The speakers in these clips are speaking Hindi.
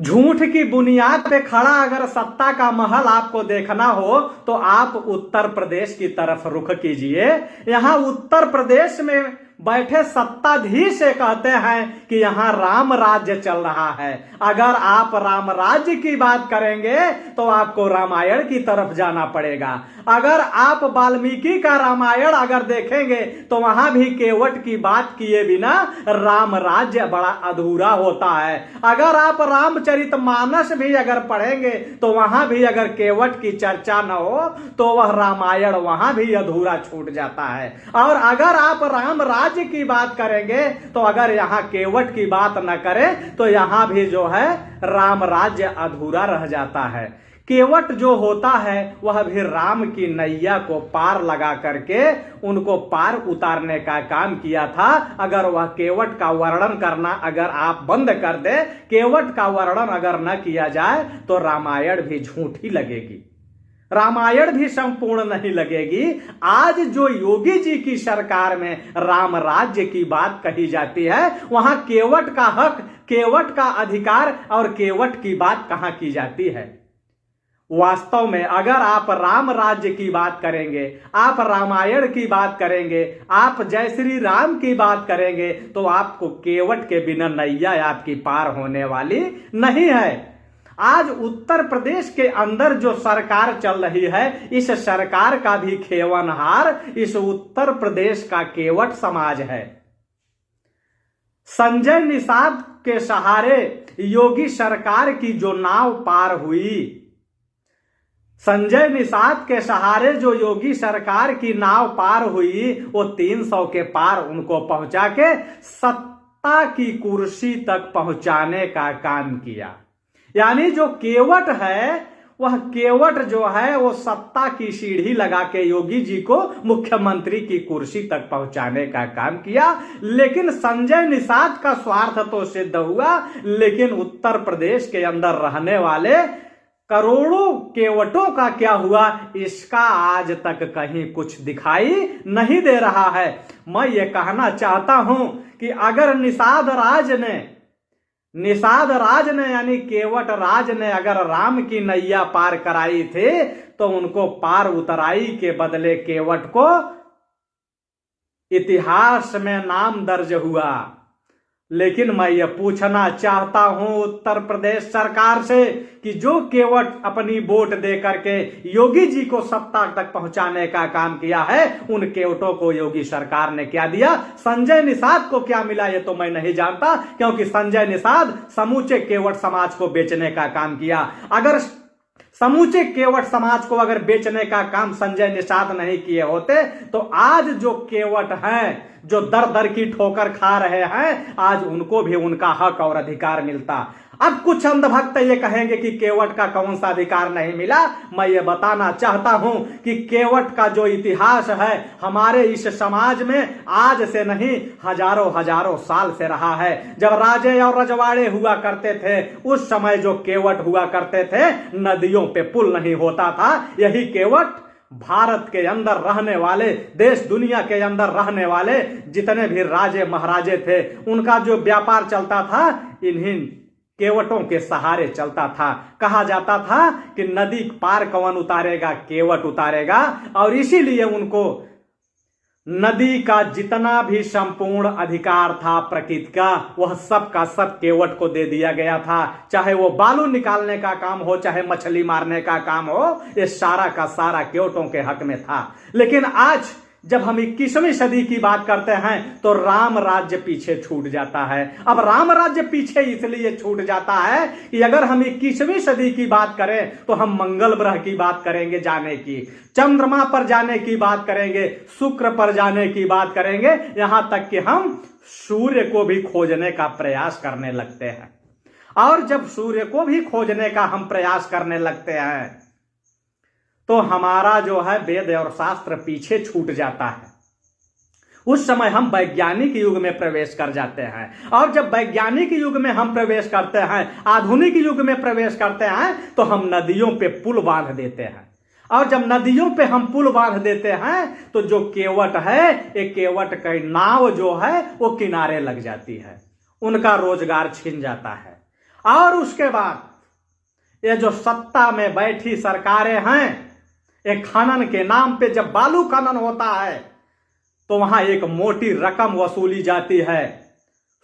झूठ की बुनियाद पे खड़ा अगर सत्ता का महल आपको देखना हो तो आप उत्तर प्रदेश की तरफ रुख कीजिए। यहां उत्तर प्रदेश में बैठे सत्ताधीश कहते हैं कि यहां राम राज्य चल रहा है। अगर आप राम राज्य की बात करेंगे तो आपको रामायण की तरफ जाना पड़ेगा। अगर आप वाल्मीकि का रामायण अगर देखेंगे तो वहां भी केवट की बात किए बिना राम राज्य बड़ा अधूरा होता है। अगर आप रामचरितमानस भी अगर पढ़ेंगे तो वहां भी अगर केवट की चर्चा न हो तो वह रामायण वहां भी अधूरा छूट जाता है। और अगर आप राम राज्य की बात करेंगे तो अगर यहां केवट की बात न करें तो यहां भी जो है राम राज्य अधूरा रह जाता है। केवट जो होता है वह भी राम की नैया को पार लगा करके उनको पार उतारने का काम किया था। अगर वह केवट का वर्णन करना अगर आप बंद कर दे, केवट का वर्णन अगर न किया जाए तो रामायण भी झूठी लगेगी, रामायण भी संपूर्ण नहीं लगेगी। आज जो योगी जी की सरकार में राम राज्य की बात कही जाती है वहां केवट का हक, केवट का अधिकार और केवट की बात कहां की जाती है। वास्तव में अगर आप राम राज्य की बात करेंगे, आप रामायण की बात करेंगे, आप जय श्री राम की बात करेंगे तो आपको केवट के बिना नैया आपकी पार होने वाली नहीं है। आज उत्तर प्रदेश के अंदर जो सरकार चल रही है इस सरकार का भी खेवनहार इस उत्तर प्रदेश का केवट समाज है। संजय निषाद के सहारे योगी सरकार की जो नाव पार हुई, संजय निषाद के सहारे जो योगी सरकार की नाव पार हुई वो 300 के पार उनको पहुंचा के सत्ता की कुर्सी तक पहुंचाने का काम किया। यानी जो केवट है वह केवट जो है वो सत्ता की सीढ़ी लगा के योगी जी को मुख्यमंत्री की कुर्सी तक पहुंचाने का काम किया। लेकिन संजय निषाद का स्वार्थ तो सिद्ध हुआ, लेकिन उत्तर प्रदेश के अंदर रहने वाले करोड़ों केवटों का क्या हुआ इसका आज तक कहीं कुछ दिखाई नहीं दे रहा है। मैं ये कहना चाहता हूं कि अगर निषाद राज ने यानी केवट राज ने अगर राम की नैया पार कराई थी तो उनको पार उतराई के बदले केवट को इतिहास में नाम दर्ज हुआ। लेकिन मैं ये पूछना चाहता हूं उत्तर प्रदेश सरकार से कि जो केवट अपनी वोट दे करके योगी जी को सत्ता तक पहुंचाने का काम किया है उन केवटों को योगी सरकार ने क्या दिया, संजय निषाद को क्या मिला ये तो मैं नहीं जानता, क्योंकि संजय निषाद समूचे केवट समाज को बेचने का काम किया। अगर समूचे केवट समाज को अगर बेचने का काम संजय निषाद नहीं किए होते तो आज जो केवट हैं जो दर दर की ठोकर खा रहे हैं आज उनको भी उनका हक और अधिकार मिलता। अब कुछ अंधभक्त ये कहेंगे कि केवट का कौन सा अधिकार नहीं मिला। मैं ये बताना चाहता हूं कि केवट का जो इतिहास है हमारे इस समाज में आज से नहीं हजारों साल से रहा है। जब राजे और रजवाड़े हुआ करते थे उस समय जो केवट हुआ करते थे नदियों पे पुल नहीं होता था। यही केवट भारत के अंदर रहने वाले, देश दुनिया के अंदर रहने वाले जितने भी राजे महाराजे थे उनका जो व्यापार चलता था इन्हीं केवटों के सहारे चलता था। कहा जाता था कि नदी पार कौन उतारेगा, केवट उतारेगा। और इसीलिए उनको नदी का जितना भी संपूर्ण अधिकार था प्रकृति का वह सब का सब केवट को दे दिया गया था। चाहे वो बालू निकालने का काम हो, चाहे मछली मारने का काम हो, ये सारा का सारा केवटों के हक में था। लेकिन आज जब हम 21वीं सदी की बात करते हैं तो राम राज्य पीछे छूट जाता है। अब राम राज्य पीछे इसलिए छूट जाता है कि अगर हम 21वीं सदी की बात करें तो हम मंगल ग्रह की बात करेंगे जाने की, चंद्रमा पर जाने की बात करेंगे, शुक्र पर जाने की बात करेंगे, यहां तक कि हम सूर्य को भी खोजने का प्रयास करने लगते हैं। और जब सूर्य को भी खोजने का हम प्रयास करने लगते हैं तो हमारा जो है वेद और शास्त्र पीछे छूट जाता है। उस समय हम वैज्ञानिक युग में प्रवेश कर जाते हैं। और जब वैज्ञानिक युग में हम प्रवेश करते हैं, आधुनिक युग में प्रवेश करते हैं तो हम नदियों पे पुल बांध देते हैं। और जब नदियों पे हम पुल बांध देते हैं तो जो केवट है एक केवट की नाव जो है वो किनारे लग जाती है, उनका रोजगार छिन जाता है। और उसके बाद ये जो सत्ता में बैठी सरकारें हैं, एक खनन के नाम पे जब बालू खनन होता है तो वहां एक मोटी रकम वसूली जाती है।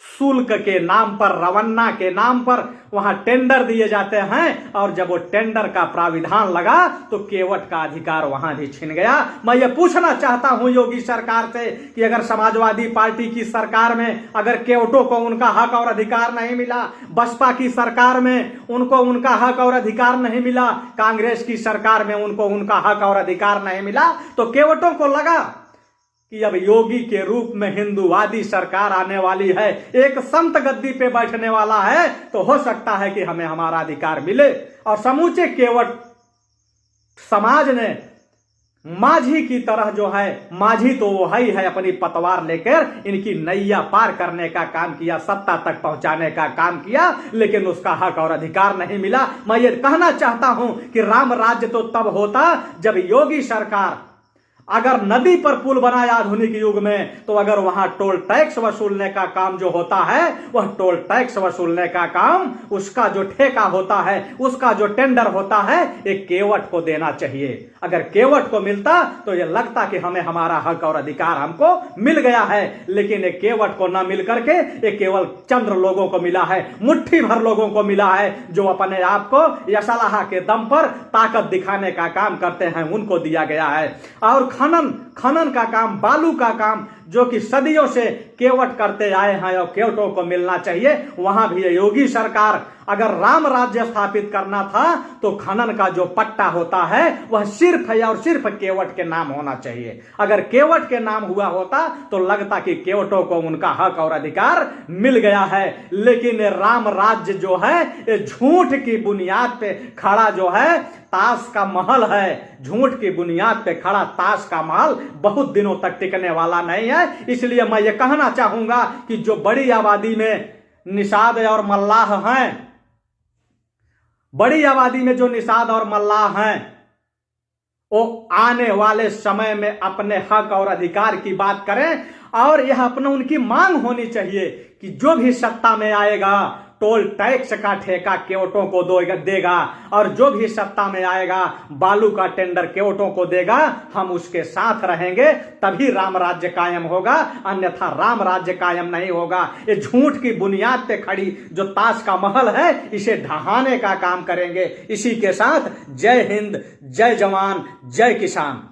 शुल्क के नाम पर, रवन्ना के नाम पर वहां टेंडर दिए जाते हैं, और जब वो टेंडर का प्राविधान लगा तो केवट का अधिकार वहां भी छिन गया। मैं ये पूछना चाहता हूं योगी सरकार से कि अगर समाजवादी पार्टी की सरकार में अगर केवटों को उनका हक और अधिकार नहीं मिला, बसपा की सरकार में उनको उनका हक और अधिकार नहीं मिला, कांग्रेस की सरकार में उनको उनका हक और अधिकार नहीं मिला, तो केवटों को लगा कि अब योगी के रूप में हिंदूवादी सरकार आने वाली है, एक संत गद्दी पे बैठने वाला है, तो हो सकता है कि हमें हमारा अधिकार मिले। और समूचे केवट समाज ने माझी की तरह जो है, माझी तो वो ही है, अपनी पतवार लेकर इनकी नैया पार करने का काम किया, सत्ता तक पहुंचाने का काम किया, लेकिन उसका हक और अधिकार नहीं मिला। मैं ये कहना चाहता हूं कि राम राज्य तो तब होता जब योगी सरकार अगर नदी पर पुल बनाया आधुनिक युग में, तो अगर वहां टोल टैक्स वसूलने का काम जो होता है, वह टोल टैक्स वसूलने का काम, उसका जो ठेका होता है, उसका जो टेंडर होता है, एक केवट को देना चाहिए। अगर केवट को मिलता तो यह लगता कि हमें हमारा हक और अधिकार हमको मिल गया है, लेकिन एक केवट को ना मिल करके एक केवल चंद्र लोगों को मिला है, मुट्ठी भर लोगों को मिला है, जो अपने आप को यसलाहा के दम पर ताकत दिखाने का काम करते हैं, उनको दिया गया है। और खनन का काम, बालू का काम, जो कि सदियों से केवट करते आए हैं और केवटों को मिलना चाहिए, वहां भी योगी सरकार अगर राम राज्य स्थापित करना था तो खनन का जो पट्टा होता है वह सिर्फ है और सिर्फ केवट के नाम होना चाहिए। अगर केवट के नाम हुआ होता तो लगता कि केवटों को उनका हक और अधिकार मिल गया है, लेकिन राम राज्य जो है ये झूठ की बुनियाद पे खड़ा जो है ताश का महल है, झूठ की बुनियाद पे खड़ा ताश का महल बहुत दिनों तक टिकने वाला नहीं है। इसलिए मैं ये कहना चाहूंगा कि जो बड़ी आबादी में निषाद और मल्लाह हैं, बड़ी आबादी में जो निषाद और मल्लाह हैं, वो आने वाले समय में अपने हक और अधिकार की बात करें, और यह अपना उनकी मांग होनी चाहिए कि जो भी सत्ता में आएगा टोल टैक्स का ठेका केवटों को देगा, और जो भी सत्ता में आएगा बालू का टेंडर केवटों को देगा, हम उसके साथ रहेंगे, तभी राम राज्य कायम होगा, अन्यथा राम राज्य कायम नहीं होगा। ये झूठ की बुनियाद पे खड़ी जो ताश का महल है, इसे ढहाने का काम करेंगे। इसी के साथ जय हिंद, जय जवान, जय किसान।